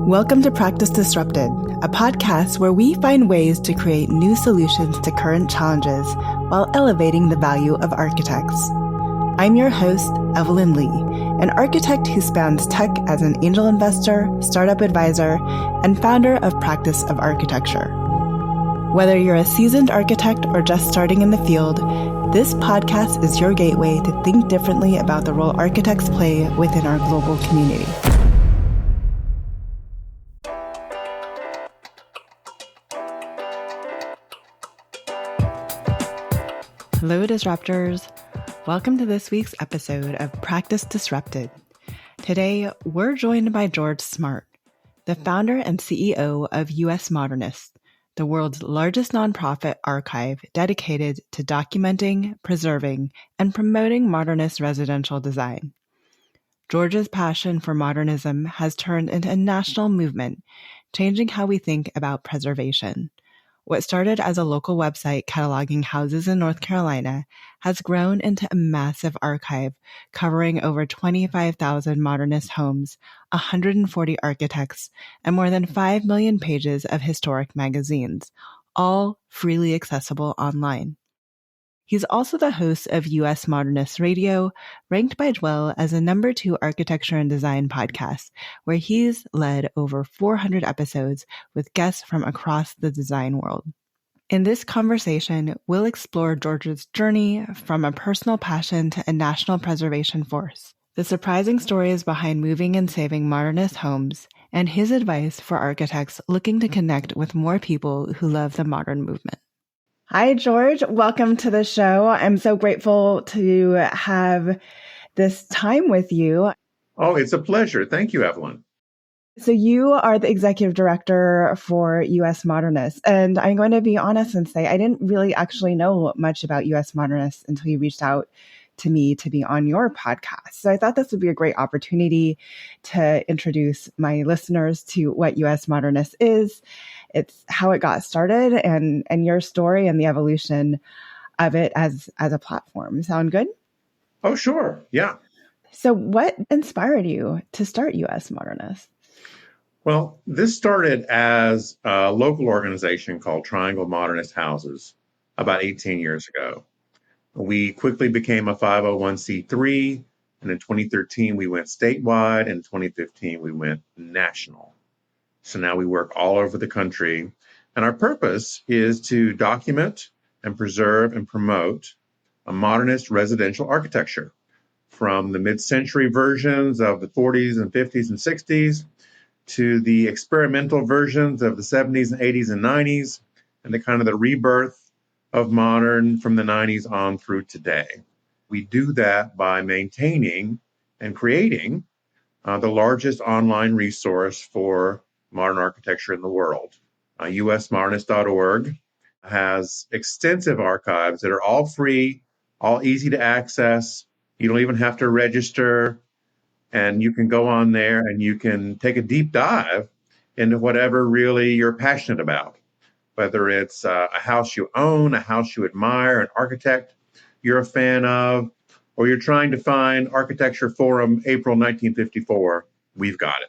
Welcome to Practice Disrupted, a podcast where we find ways to create new solutions to current challenges while elevating the value of architects. I'm your host, Evelyn Lee, an architect who spans tech as an angel investor, startup advisor, and founder of Practice of Architecture. Whether you're a seasoned architect or just starting in the field, this podcast is your gateway to think differently about the role architects play within our global community. Hello, Disruptors. Welcome to this week's episode of Practice Disrupted. Today, we're joined by George Smart, the founder and CEO of USModernist, the world's largest nonprofit archive dedicated to documenting, preserving, and promoting modernist residential design. George's passion for modernism has turned into a national movement, changing how we think about preservation. What started as a local website cataloging houses in North Carolina has grown into a massive archive covering over 25,000 modernist homes, 140 architects, and more than 5 million pages of historic magazines, all freely accessible online. He's also the host of US Modernist Radio, ranked by Dwell as a number 2 architecture and design podcast, where he's led over 400 episodes with guests from across the design world. In this conversation, we'll explore George's journey from a personal passion to a national preservation force, the surprising stories behind moving and saving modernist homes, and his advice for architects looking to connect with more people who love the modern movement. Hi, George. Welcome to the show. I'm so grateful to have this time with you. Oh, it's a pleasure. Thank you, Evelyn. So you are the executive director for US Modernist. And I'm going to be honest and say I didn't really actually know much about US Modernist until you reached out to me to be on your podcast. So I thought this would be a great opportunity to introduce my listeners to what US Modernist is. It's how it got started and your story and the evolution of it as a platform. Sound good? Oh, sure. Yeah. So what inspired you to start US Modernist? Well, this started as a local organization called Triangle Modernist Houses about 18 years ago. We quickly became a 501c3, and in 2013 we went statewide, and in 2015 we went national. So now we work all over the country, and our purpose is to document and preserve and promote a modernist residential architecture from the mid-century versions of the 40s and 50s and 60s to the experimental versions of the 70s and 80s and 90s, and the kind of the rebirth of modern from the 90s on through today. We do that by maintaining and creating the largest online resource for modern architecture in the world. USModernist.org has extensive archives that are all free, all easy to access. You don't even have to register, and you can go on there and you can take a deep dive into whatever really you're passionate about, whether it's a house you own, a house you admire, an architect you're a fan of, or you're trying to find Architecture Forum April 1954, we've got it.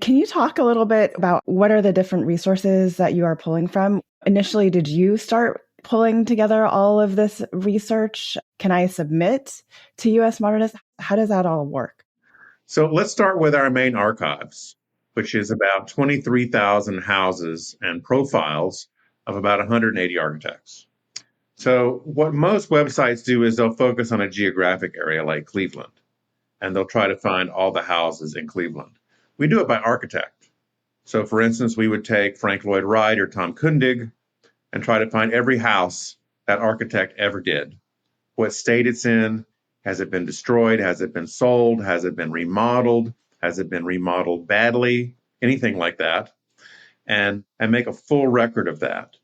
Can you talk a little bit about what are the different resources that you are pulling from? Initially, did you start pulling together all of this research? Can I submit to US Modernist? How does that all work? So let's start with our main archives, which is about 23,000 houses and profiles of about 180 architects. So what most websites do is they'll focus on a geographic area like Cleveland, and they'll try to find all the houses in Cleveland. We do it by architect. So for instance, we would take Frank Lloyd Wright or Tom Kundig and try to find every house that architect ever did. What state it's in, has it been destroyed, has it been sold, has it been remodeled, has it been remodeled badly, anything like that, and make a full record of that.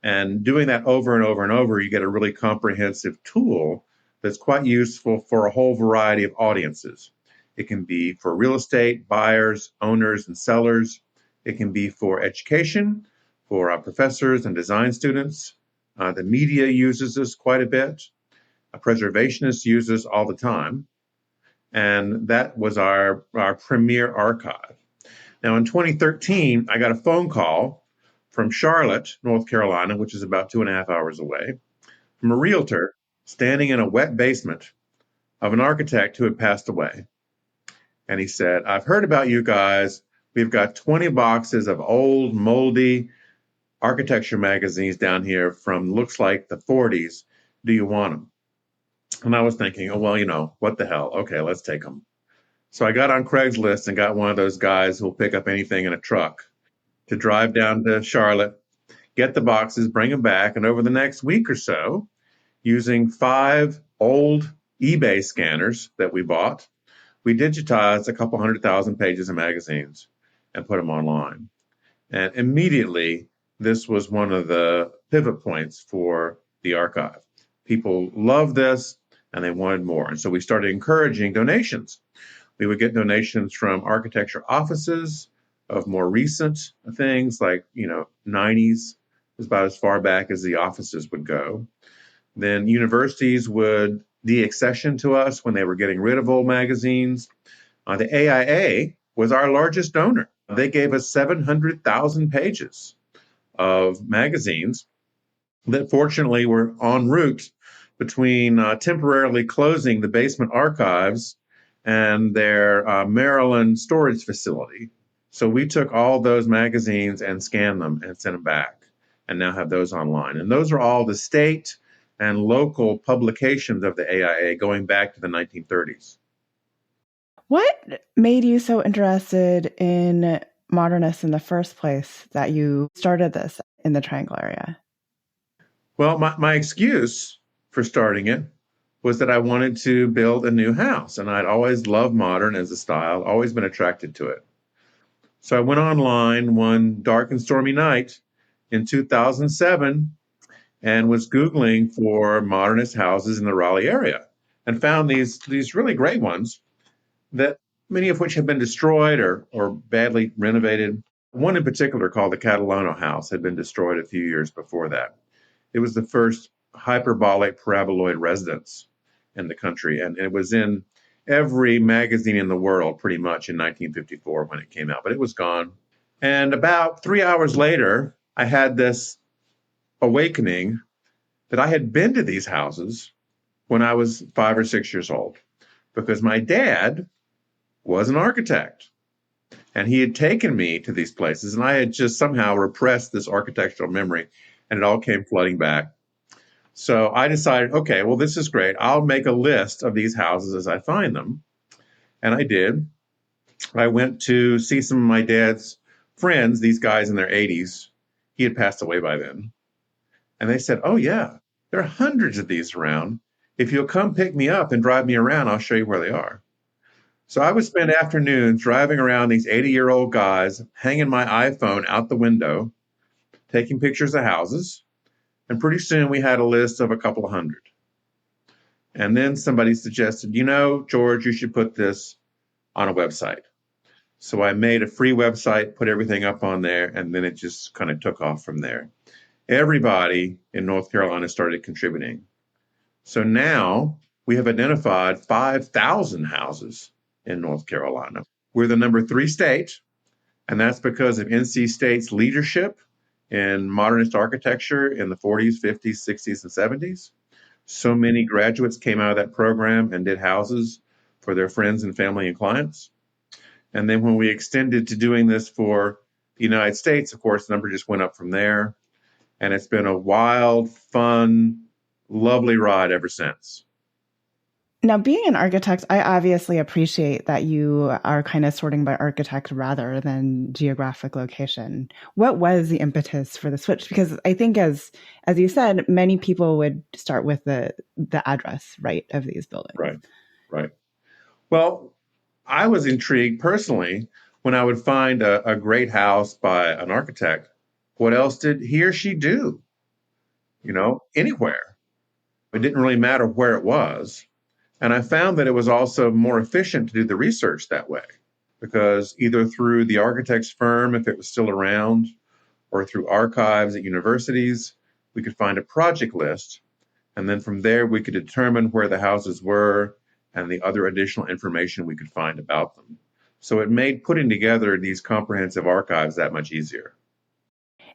And doing that over and over and over, you get a really comprehensive tool that's quite useful for a whole variety of audiences. It can be for real estate, buyers, owners, and sellers. It can be for education, for professors and design students. The media uses this quite a bit. Preservationists use this all the time. And that was our premier archive. Now, in 2013, I got a phone call from Charlotte, North Carolina, which is about 2.5 hours away, from a realtor standing in a wet basement of an architect who had passed away. And he said, I've heard about you guys. We've got 20 boxes of old, moldy architecture magazines down here from looks like the 40s. Do you want them? And I was thinking, oh, well, what the hell? Okay, let's take them. So I got on Craigslist and got one of those guys who'll pick up anything in a truck to drive down to Charlotte, get the boxes, bring them back. And over the next week or so, using 5 old eBay scanners that we bought, we digitized a couple 100,000 pages of magazines and put them online. And immediately, this was one of the pivot points for the archive. People loved this and they wanted more. And so we started encouraging donations. We would get donations from architecture offices of more recent things like, 90s is about as far back as the offices would go. Then universities would de-accession to us when they were getting rid of old magazines. The AIA was our largest donor. They gave us 700,000 pages of magazines that fortunately were en route between temporarily closing the basement archives and their Maryland storage facility. So we took all those magazines and scanned them and sent them back and now have those online. And those are all the state and local publications of the AIA going back to the 1930s. What made you so interested in Modernist in the first place that you started this in the Triangle area? Well, my excuse for starting it was that I wanted to build a new house, and I'd always loved modern as a style, always been attracted to it. So I went online one dark and stormy night in 2007 and was Googling for modernist houses in the Raleigh area and found these really great ones that many of which have been destroyed or badly renovated. One in particular called the Catalano House had been destroyed a few years before that. It was the first hyperbolic paraboloid residence in the country, and it was in every magazine in the world pretty much in 1954 when it came out, but it was gone. And about 3 hours later, I had this awakening that I had been to these houses when I was 5 or 6 years old because my dad was an architect and he had taken me to these places and I had just somehow repressed this architectural memory and it all came flooding back. So I decided, okay, well, this is great. I'll make a list of these houses as I find them. And I did. I went to see some of my dad's friends, these guys in their 80s. He had passed away by then. And they said, oh, yeah, there are hundreds of these around. If you'll come pick me up and drive me around, I'll show you where they are. So I would spend afternoons driving around these 80-year-old guys, hanging my iPhone out the window, taking pictures of houses. And pretty soon we had a list of a couple of hundred. And then somebody suggested, George, you should put this on a website. So I made a free website, put everything up on there, and then it just kind of took off from there. Everybody in North Carolina started contributing. So now we have identified 5,000 houses in North Carolina. We're the number 3 state, and that's because of NC State's leadership in modernist architecture in the 40s, 50s, 60s, and 70s. So many graduates came out of that program and did houses for their friends and family and clients. And then when we extended to doing this for the United States, of course, the number just went up from there. And it's been a wild, fun, lovely ride ever since. Now, being an architect, I obviously appreciate that you are kind of sorting by architect rather than geographic location. What was the impetus for the switch? Because I think, as you said, many people would start with the address, right, of these buildings. Right. Well, I was intrigued personally when I would find a great house by an architect. What else did he or she do? Anywhere. It didn't really matter where it was. And I found that it was also more efficient to do the research that way because either through the architect's firm, if it was still around, or through archives at universities, we could find a project list. And then from there, we could determine where the houses were and the other additional information we could find about them. So it made putting together these comprehensive archives that much easier.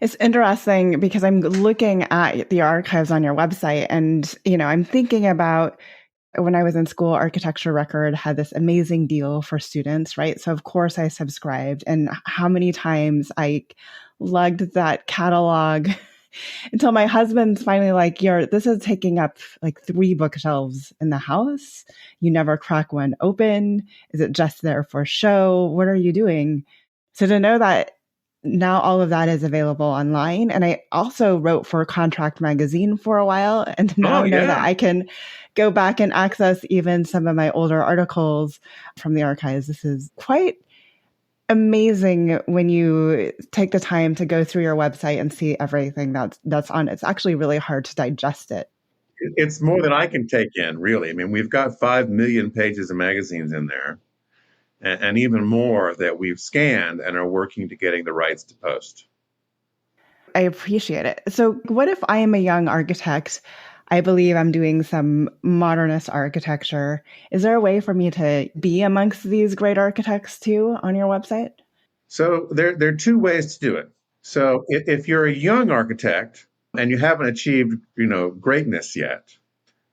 It's interesting because I'm looking at the archives on your website and, I'm thinking about when I was in school, Architecture Record had this amazing deal for students, right? So of course I subscribed, and how many times I lugged that catalog until my husband's finally like, this is taking up like 3 bookshelves in the house. You never crack one open. Is it just there for show? What are you doing? So to know that now all of that is available online. And I also wrote for Contract Magazine for a while, and Oh, now know that yeah. I can go back and access even some of my older articles from the archives. This is quite amazing when you take the time to go through your website and see everything that's on. It's actually really hard to digest it. It's more than I can take in, really. I mean, we've got 5 million pages of magazines in there, and even more that we've scanned and are working to getting the rights to post. I appreciate it. So, what if I am a young architect? I believe I'm doing some modernist architecture. Is there a way for me to be amongst these great architects too on your website? So there are 2 ways to do it. So if you're a young architect and you haven't achieved, greatness yet,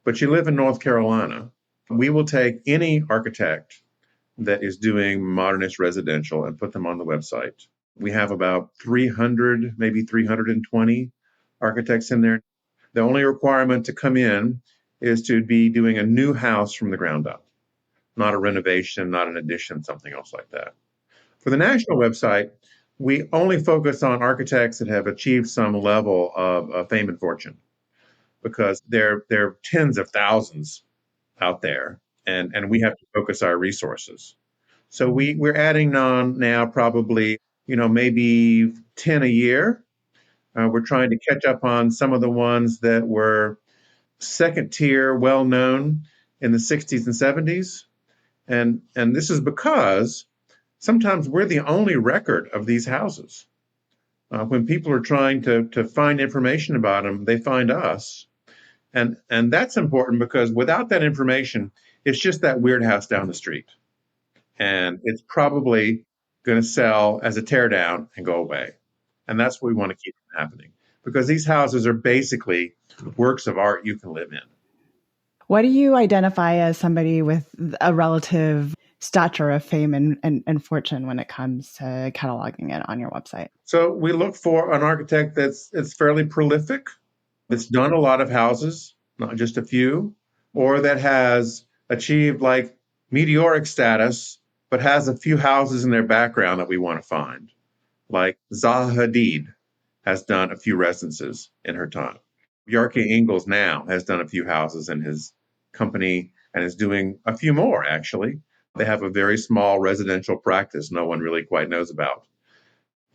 but you live in North Carolina, we will take any architect that is doing modernist residential and put them on the website. We have about 300, maybe 320 architects in there. The only requirement to come in is to be doing a new house from the ground up, not a renovation, not an addition, something else like that. For the national website, we only focus on architects that have achieved some level of fame and fortune because there are tens of thousands out there, and we have to focus our resources. So we're adding on now probably, maybe 10 a year. We're trying to catch up on some of the ones that were second tier, well known in the 60s and 70s. And this is because sometimes we're the only record of these houses. When people are trying to find information about them, they find us. And that's important because without that information, it's just that weird house down the street. And it's probably going to sell as a teardown and go away. And that's what we want to keep from happening because these houses are basically works of art you can live in. What do you identify as somebody with a relative stature of fame and fortune when it comes to cataloging it on your website? So we look for an architect that's fairly prolific, that's done a lot of houses, not just a few, or that has achieved like meteoric status, but has a few houses in their background that we want to find. Like Zaha Hadid has done a few residences in her time. Bjarke Ingels now has done a few houses in his company and is doing a few more, actually. They have a very small residential practice no one really quite knows about.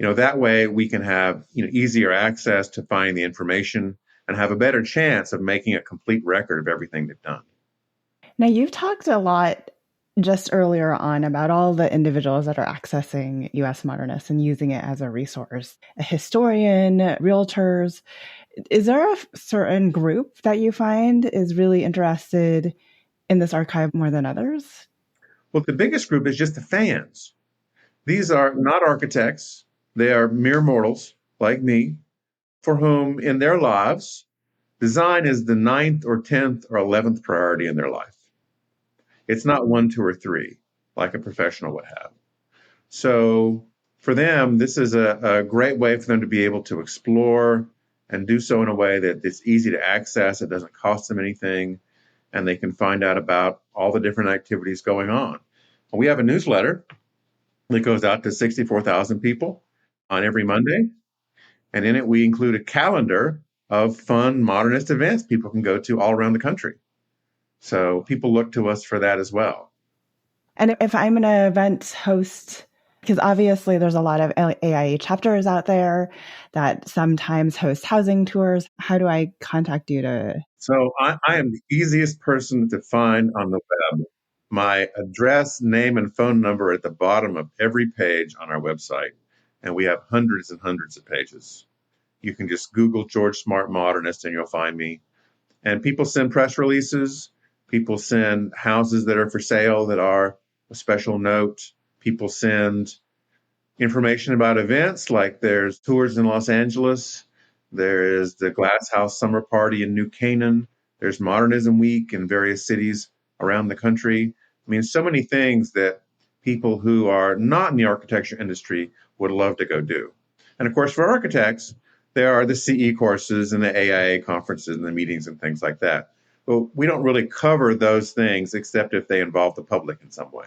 That way we can have, easier access to find the information and have a better chance of making a complete record of everything they've done. Now, you've talked a lot just earlier on about all the individuals that are accessing US Modernist and using it as a resource, a historian, realtors. Is there a certain group that you find is really interested in this archive more than others? Well, the biggest group is just the fans. These are not architects. They are mere mortals like me for whom in their lives, design is the ninth or 10th or 11th priority in their life. It's not 1, 2, or 3 like a professional would have. So for them, this is a great way for them to be able to explore and do so in a way that it's easy to access. It doesn't cost them anything, and they can find out about all the different activities going on. We have a newsletter that goes out to 64,000 people on every Monday. And in it, we include a calendar of fun modernist events people can go to all around the country. So people look to us for that as well. And if I'm an event host, because obviously there's a lot of AIA chapters out there that sometimes host housing tours, how do I contact you to? So I am the easiest person to find on the web. My address, name, and phone number at the bottom of every page on our website. And we have hundreds and hundreds of pages. You can just Google George Smart Modernist and you'll find me. And people send press releases. People send houses that are for sale that are a special note. People send information about events, like there's tours in Los Angeles, there is the Glass House Summer Party in New Canaan, there's Modernism Week in various cities around the country. I mean, so many things that people who are not in the architecture industry would love to go do. And of course, for architects, there are the CE courses and the AIA conferences and the meetings and things like that. But we don't really cover those things except if they involve the public in some way.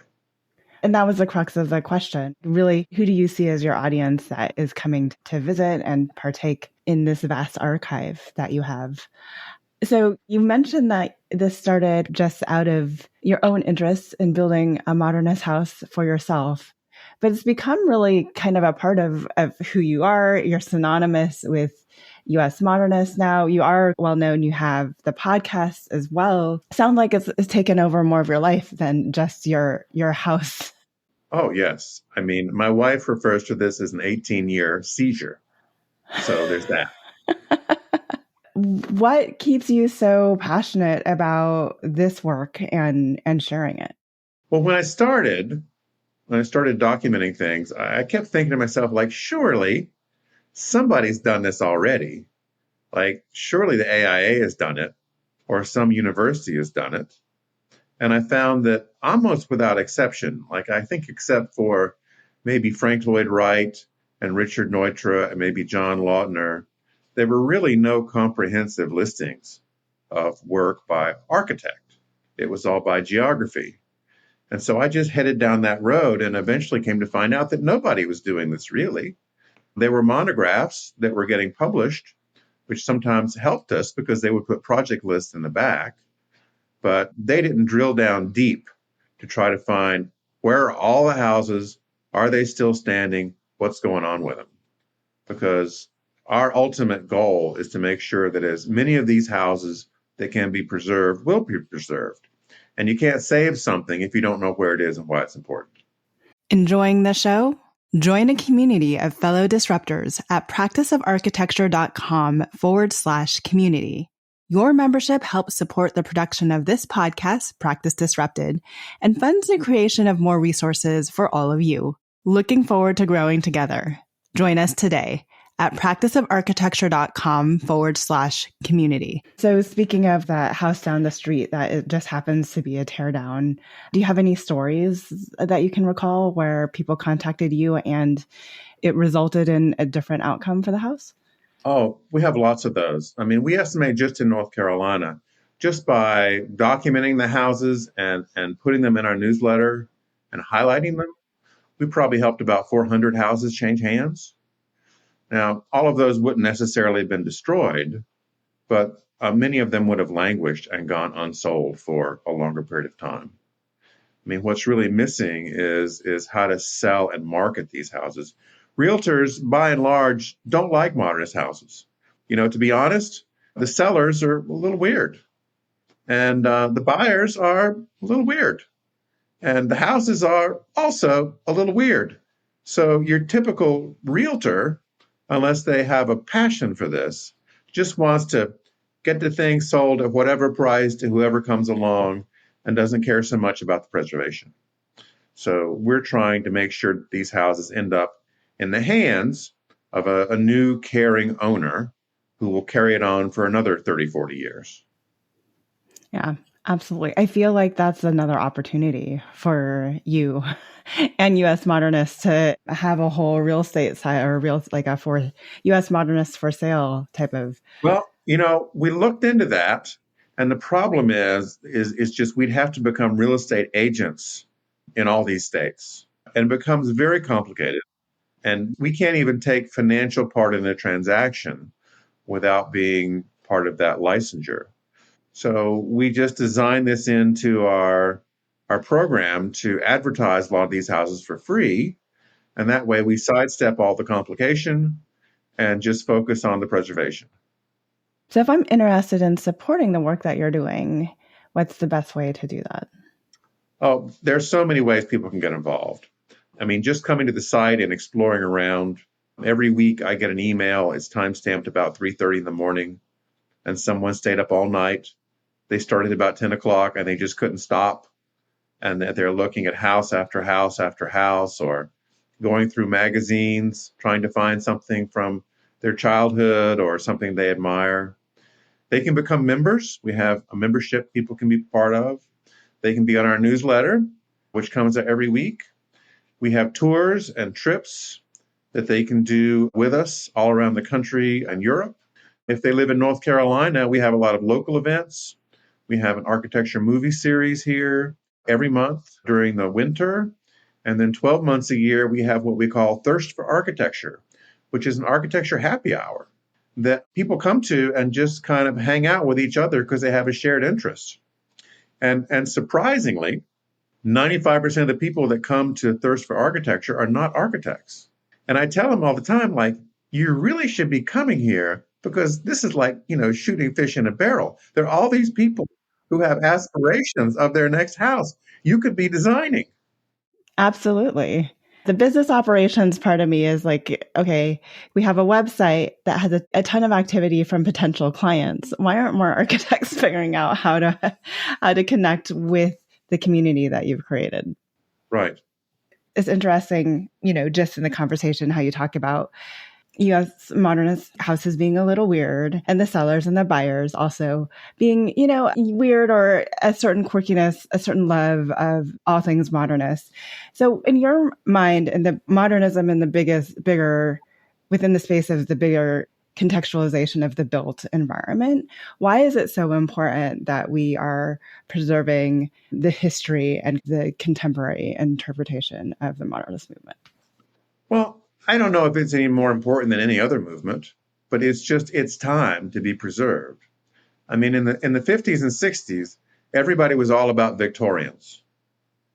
And that was the crux of the question. Really, who do you see as your audience that is coming to visit and partake in this vast archive that you have? So you mentioned that this started just out of your own interest in building a modernist house for yourself, but it's become really kind of a part of who you are. You're synonymous with US Modernist now. You are well known. You have the podcast as well. Sound like it's taken over more of your life than just your house. Oh, yes. I mean, my wife refers to this as an 18-year seizure. So there's that. What keeps you so passionate about this work and sharing it? Well, when I started documenting things, I kept thinking to myself, like, surely somebody's done this already. Like, surely the AIA has done it, or some university has done it. And I found that almost without exception, like I think except for maybe Frank Lloyd Wright and Richard Neutra and maybe John Lautner, there were really no comprehensive listings of work by architect. It was all by geography. And so I just headed down that road and eventually came to find out that nobody was doing this really. There were monographs that were getting published, which sometimes helped us because they would put project lists in the back, but they didn't drill down deep to try to find where are all the houses, are they still standing, what's going on with them? Because our ultimate goal is to make sure that as many of these houses that can be preserved will be preserved. And you can't save something if you don't know where it is and why it's important. Enjoying the show? Join a community of fellow disruptors at practiceofarchitecture.com/community. Your membership helps support the production of this podcast, Practice Disrupted, and funds the creation of more resources for all of you. Looking forward to growing together. Join us today at practiceofarchitecture.com/community. So speaking of that house down the street that it just happens to be a teardown, do you have any stories that you can recall where people contacted you and it resulted in a different outcome for the house? Oh, we have lots of those. I mean, we estimate just in North Carolina, just by documenting the houses and putting them in our newsletter and highlighting them, we probably helped about 400 houses change hands. Now, all of those wouldn't necessarily have been destroyed, but many of them would have languished and gone unsold for a longer period of time. I mean, what's really missing is how to sell and market these houses. Realtors, by and large, don't like modernist houses. You know, to be honest, the sellers are a little weird, and the buyers are a little weird, and the houses are also a little weird. So your typical realtor, unless they have a passion for this, just wants to get the thing sold at whatever price to whoever comes along and doesn't care so much about the preservation. So we're trying to make sure that these houses end up in the hands of a new caring owner who will carry it on for another 30, 40 years. Yeah, absolutely. I feel like that's another opportunity for you and US Modernists to have a whole real estate side or like a for US Modernists for sale type of. Well, you know, we looked into that, and the problem is just we'd have to become real estate agents in all these states, and it becomes very complicated. And we can't even take financial part in the transaction without being part of that licensure. So we just designed this into our program to advertise a lot of these houses for free. And that way we sidestep all the complication and just focus on the preservation. So if I'm interested in supporting the work that you're doing, what's the best way to do that? Oh, there's so many ways people can get involved. I mean, just coming to the site and exploring around. Every week I get an email. It's time stamped about 3:30 in the morning, and someone stayed up all night. They started about 10 o'clock and they just couldn't stop. and that they're looking at house after house after house, or going through magazines trying to find something from their childhood or something they admire. They can become members. We have a membership people can be part of. They can be on our newsletter, which comes out every week. We have tours and trips that they can do with us all around the country and Europe. If they live in North Carolina, we have a lot of local events. We have an architecture movie series here every month during the winter. And then 12 months a year, we have what we call Thirst for Architecture, which is an architecture happy hour that people come to and just kind of hang out with each other because they have a shared interest. And surprisingly, 95% of the people that come to Thirst for Architecture are not architects. And I tell them all the time, like, you really should be coming here because this is like, shooting fish in a barrel. There are all these people who have aspirations of their next house. You could be designing. Absolutely. The business operations part of me is like, okay, we have a website that has a ton of activity from potential clients. Why aren't more architects figuring out how to connect with the community that you've created? Right. It's interesting, just in the conversation, how you talk about US modernist houses being a little weird, and the sellers and the buyers also being, weird, or a certain quirkiness, a certain love of all things modernist. So in your mind, and the modernism in the bigger within the space of the bigger contextualization of the built environment, why is it so important that we are preserving the history and the contemporary interpretation of the modernist movement? Well, I don't know if it's any more important than any other movement, but it's time to be preserved. I mean, in the 50s and 60s, everybody was all about Victorians,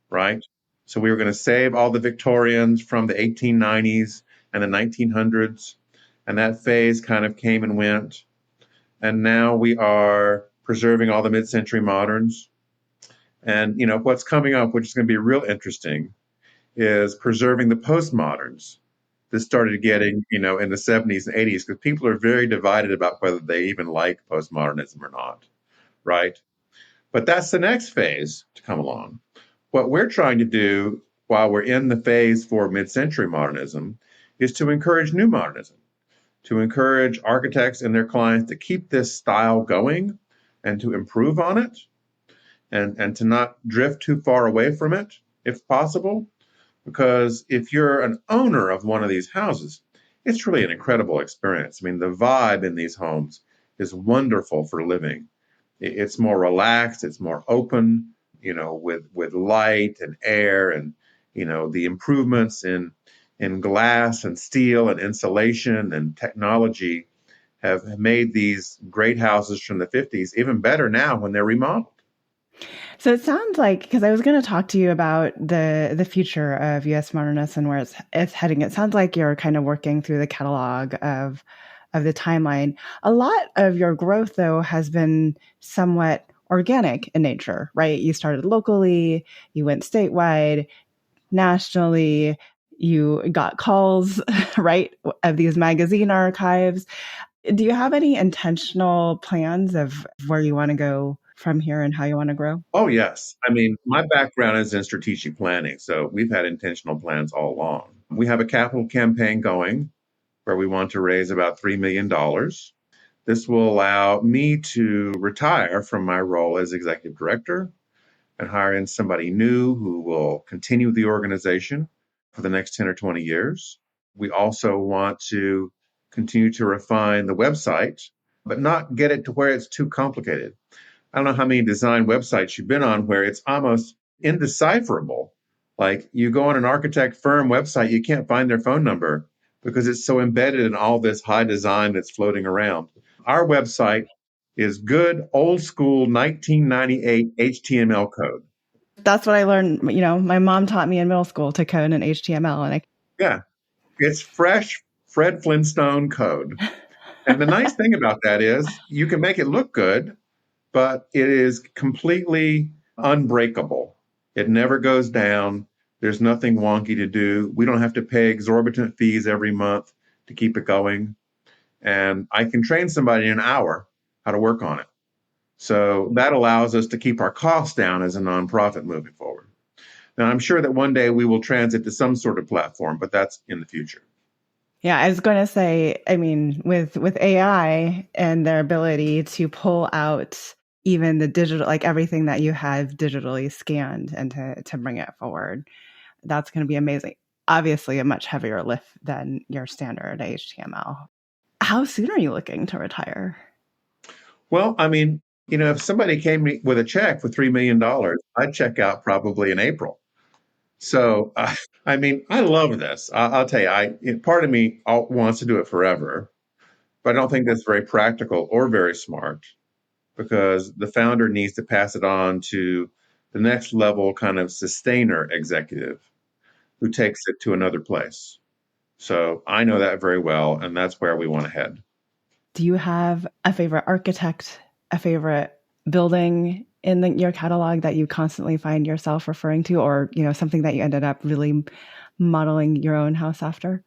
right? So we were going to save all the Victorians from the 1890s and the 1900s, and that phase kind of came and went. And now we are preserving all the mid-century moderns. And what's coming up, which is going to be real interesting, is preserving the postmoderns. This started getting, in the 70s and 80s, because people are very divided about whether they even like postmodernism or not, right? But that's the next phase to come along. What we're trying to do while we're in the phase for mid-century modernism is to encourage new modernism, to encourage architects and their clients to keep this style going and to improve on it, and to not drift too far away from it if possible. Because if you're an owner of one of these houses, it's really an incredible experience. I mean, the vibe in these homes is wonderful for living. It's more relaxed, it's more open, with light and air, and the improvements in glass and steel and insulation and technology have made these great houses from the 50s even better now when they're remodeled. So it sounds like, because I was going to talk to you about the future of US Modernist and where it's heading. It sounds like you're kind of working through the catalog of the timeline. A lot of your growth, though, has been somewhat organic in nature, right? You started locally, you went statewide, nationally, you got calls, right, of these magazine archives. Do you have any intentional plans of where you want to go from here and how you want to grow? Oh, yes. I mean, my background is in strategic planning, so we've had intentional plans all along. We have a capital campaign going where we want to raise about $3 million. This will allow me to retire from my role as executive director and hire in somebody new who will continue the organization for the next 10 or 20 years. We also want to continue to refine the website, but not get it to where it's too complicated. I don't know how many design websites you've been on where it's almost indecipherable. Like, you go on an architect firm website, you can't find their phone number because it's so embedded in all this high design that's floating around. Our website is good old school 1998 HTML code. That's what I learned. My mom taught me in middle school to code in HTML, and Yeah, it's fresh Fred Flintstone code. And the nice thing about that is you can make it look good, but it is completely unbreakable. It never goes down. There's nothing wonky to do. We don't have to pay exorbitant fees every month to keep it going. And I can train somebody in an hour how to work on it. So that allows us to keep our costs down as a nonprofit moving forward. Now, I'm sure that one day we will transit to some sort of platform, but that's in the future. Yeah, I was going to say, I mean, with AI and their ability to pull out even the digital, like everything that you have digitally scanned and to bring it forward, that's going to be amazing. Obviously, a much heavier lift than your standard HTML. How soon are you looking to retire? Well, I mean, if somebody came with a check for $3 million, I'd check out probably in April. So, I mean, I love this. I'll tell you, part of me wants to do it forever, but I don't think that's very practical or very smart because the founder needs to pass it on to the next level kind of sustainer executive who takes it to another place. So I know that very well, and that's where we want to head. Do you have a favorite architect, a favorite building in your catalog that you constantly find yourself referring to, or something that you ended up really modeling your own house after?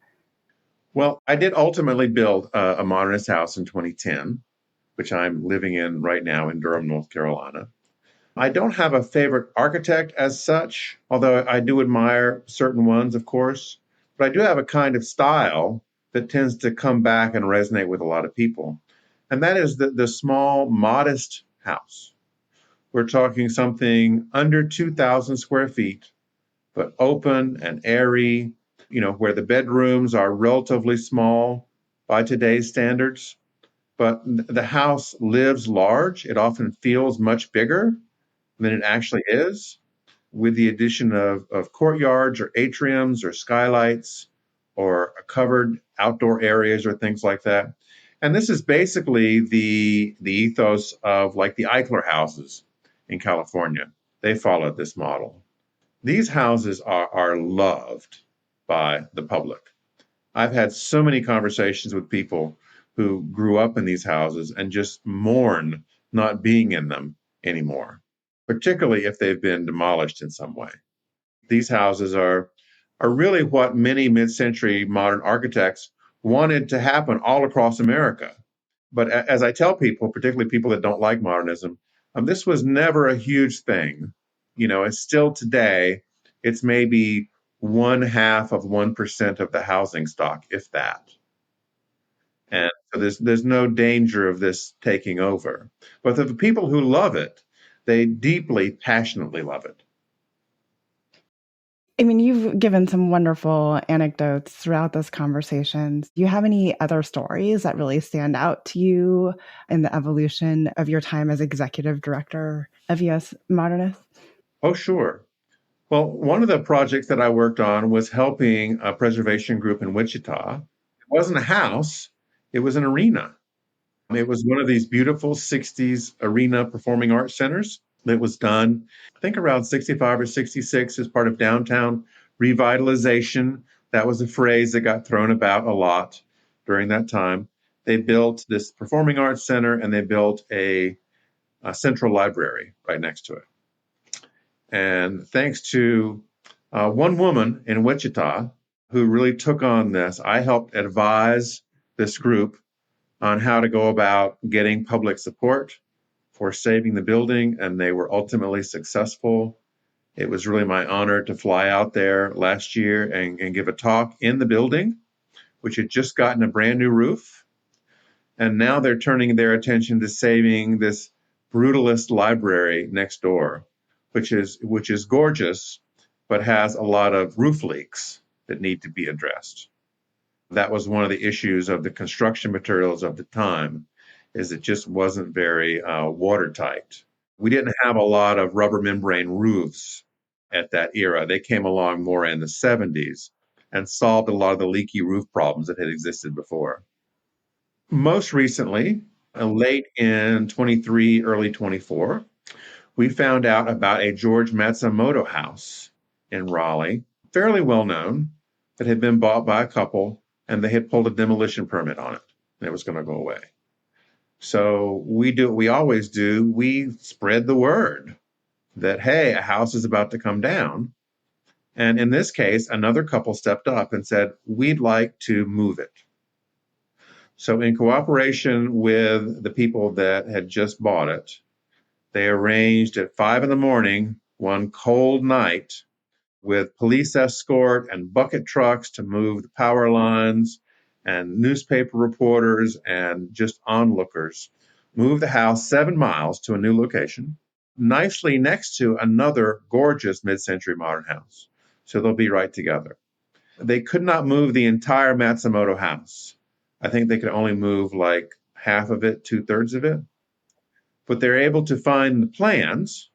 Well, I did ultimately build a modernist house in 2010, which I'm living in right now in Durham, North Carolina. I don't have a favorite architect as such, although I do admire certain ones, of course. But I do have a kind of style that tends to come back and resonate with a lot of people. And that is the small, modest house. We're talking something under 2,000 square feet, but open and airy, where the bedrooms are relatively small by today's standards. But the house lives large. It often feels much bigger than it actually is, with the addition of courtyards or atriums or skylights or covered outdoor areas or things like that. And this is basically the ethos of like the Eichler houses in California. They followed this model. These houses are loved by the public. I've had so many conversations with people who grew up in these houses and just mourn not being in them anymore, particularly if they've been demolished in some way. These houses are really what many mid-century modern architects wanted to happen all across America. But as I tell people, particularly people that don't like modernism, this was never a huge thing. It's still today, it's maybe 0.5% of the housing stock, if that. And so there's no danger of this taking over. But the people who love it, they deeply, passionately love it. I mean, you've given some wonderful anecdotes throughout this conversation. Do you have any other stories that really stand out to you in the evolution of your time as executive director of US Modernist? Oh, sure. Well, one of the projects that I worked on was helping a preservation group in Wichita. It wasn't a house, it was an arena. It was one of these beautiful 60s arena performing arts centers that was done, I think around 65 or 66 as part of downtown revitalization. That was a phrase that got thrown about a lot during that time. They built this performing arts center and they built a central library right next to it. And thanks to one woman in Wichita who really took on this, I helped advise this group on how to go about getting public support for saving the building, and they were ultimately successful. It was really my honor to fly out there last year and give a talk in the building, which had just gotten a brand new roof. And now they're turning their attention to saving this brutalist library next door, which is gorgeous, but has a lot of roof leaks that need to be addressed. That was one of the issues of the construction materials of the time, is it just wasn't very watertight. We didn't have a lot of rubber membrane roofs at that era. They came along more in the 70s and solved a lot of the leaky roof problems that had existed before. Most recently, late in 23, early 24, we found out about a George Matsumoto house in Raleigh, fairly well known, that had been bought by a couple and they had pulled a demolition permit on it and it was going to go away. So we do what we always do. We spread the word that, hey, a house is about to come down. And in this case, another couple stepped up and said, we'd like to move it. So in cooperation with the people that had just bought it, they arranged at 5 a.m, one cold night, with police escort and bucket trucks to move the power lines, and newspaper reporters and just onlookers move the house 7 miles to a new location, nicely next to another gorgeous mid-century modern house. So they'll be right together. They could not move the entire Matsumoto house. I think they could only move like half of it, 2/3 of it. But they're able to find the plans.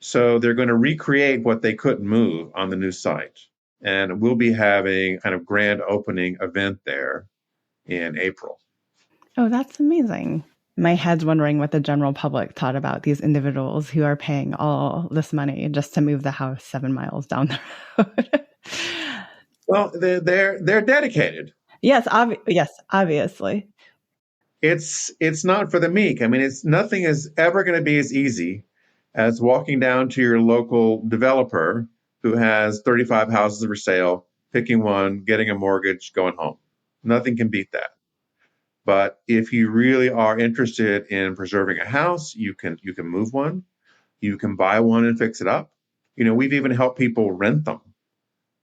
So they're going to recreate what they couldn't move on the new site. And we'll be having kind of grand opening event there in April. Oh, that's amazing. My head's wondering what the general public thought about these individuals who are paying all this money just to move the house 7 miles down the road. Well, they're dedicated. Yes, obviously. It's not for the meek. I mean, nothing is ever going to be as easy as walking down to your local developer who has 35 houses for sale, picking one, getting a mortgage, going home. Nothing can beat that. But if you really are interested in preserving a house, you can move one, you can buy one and fix it up. We've even helped people rent them,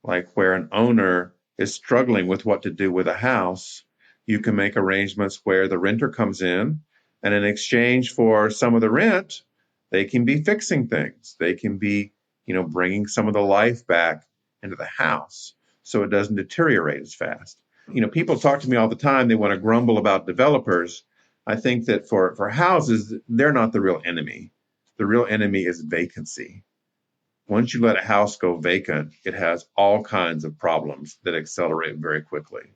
like where an owner is struggling with what to do with a house. You can make arrangements where the renter comes in, and in exchange for some of the rent, they can be fixing things. They can be, bringing some of the life back into the house so it doesn't deteriorate as fast. People talk to me all the time. They want to grumble about developers. I think that for houses, they're not the real enemy. The real enemy is vacancy. Once you let a house go vacant, it has all kinds of problems that accelerate very quickly.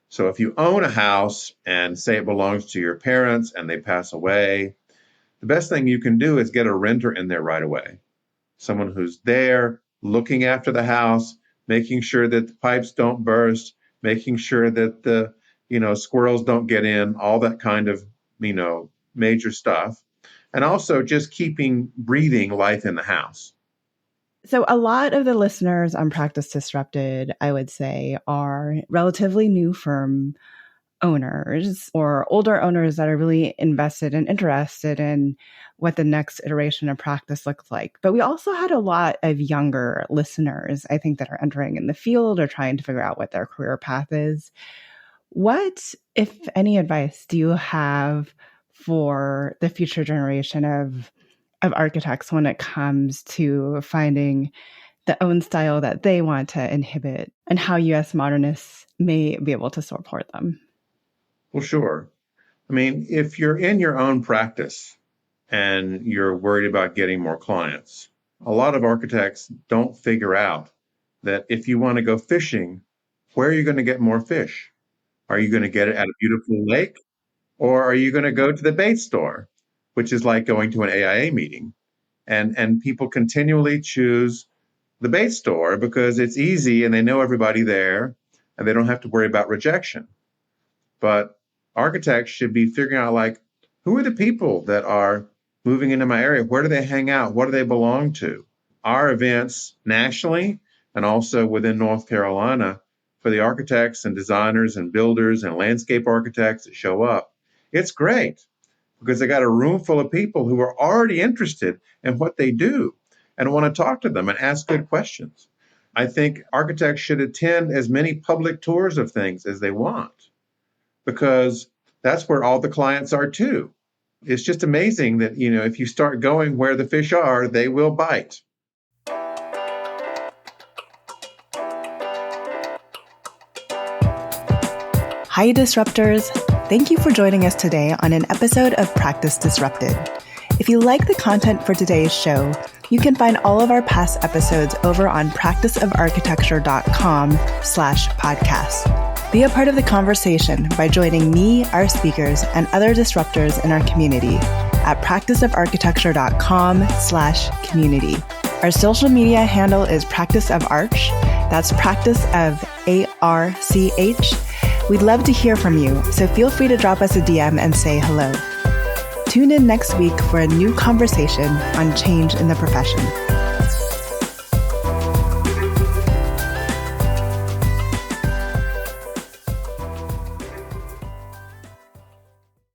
So if you own a house and say it belongs to your parents and they pass away, the best thing you can do is get a renter in there right away. Someone who's there looking after the house, making sure that the pipes don't burst, making sure that the, squirrels don't get in, all that kind of, major stuff. And also just keeping breathing life in the house. So a lot of the listeners on Practice Disrupted, I would say, are relatively new firm owners or older owners that are really invested and interested in what the next iteration of practice looks like. But we also had a lot of younger listeners, I think, that are entering in the field or trying to figure out what their career path is. What, if any, advice do you have for the future generation of architects when it comes to finding the own style that they want to inhibit and how US modernists may be able to support them? Well, sure. I mean, if you're in your own practice and you're worried about getting more clients, a lot of architects don't figure out that if you want to go fishing, where are you going to get more fish? Are you going to get it at a beautiful lake? Or are you going to go to the bait store, which is like going to an AIA meeting? And people continually choose the bait store because it's easy and they know everybody there and they don't have to worry about rejection. But architects should be figuring out, like, who are the people that are moving into my area? Where do they hang out? What do they belong to? Our events nationally and also within North Carolina for the architects and designers and builders and landscape architects that show up, it's great because they got a room full of people who are already interested in what they do and want to talk to them and ask good questions. I think architects should attend as many public tours of things as they want because that's where all the clients are too. It's just amazing that, if you start going where the fish are, they will bite. Hi, Disruptors. Thank you for joining us today on an episode of Practice Disrupted. If you like the content for today's show, you can find all of our past episodes over on practiceofarchitecture.com/podcast. Be a part of the conversation by joining me, our speakers, and other disruptors in our community at practiceofarchitecture.com/community. Our social media handle is Practice of Arch. That's Practice of ARCH. We'd love to hear from you, so feel free to drop us a DM and say hello. Tune in next week for a new conversation on change in the profession.